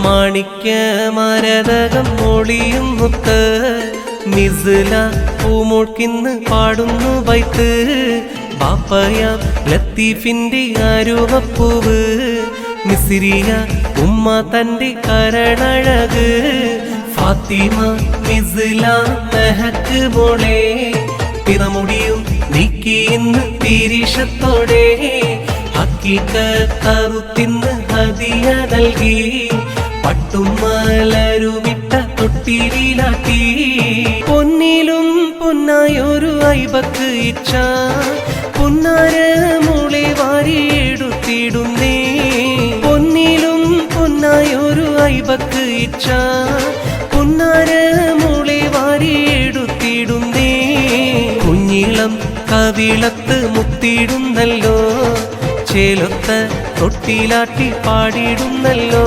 മാണിക്യ മരതകം മൊളിയും മുത്ത് മിസ്ല പൂമോൾക്കിന്ന് പാടുന്നു ബൈത്ത് ബാപ്പയാം ലത്തീഫിന്റെ അരുവപ്പൂവ് മിസ്രിയ ഉമ്മ തന്റെ കരണഴക് ഫാത്തിമ മിസ്ല മെഹക്ക് മോളെ പിറമുടിയും നീക്കി ഇന്ന് തിരിശത്തോടെ ഹക്കീക്കറുത്തിന്ന് ഹദിയ നൽകി പട്ടുമലരുമിട്ട തൊട്ടിലാട്ടി പൊന്നിലും പൊന്നായൊരു ഐബക്ക് ഇച്ഛ പൊന്നാര മോളെ വാരിയെടുത്തിടുന്നേ പൊന്നിലും പൊന്നായൊരു ഐബക്ക് ഇച്ഛ പൊന്നാര മോളെ വാരിയെടുത്തിടുന്നേ കുഞ്ഞിളം കവിളത്ത് മുത്തിടുന്നല്ലോ ചേലൊത്ത തൊട്ടിലാട്ടി പാടിടുന്നല്ലോ.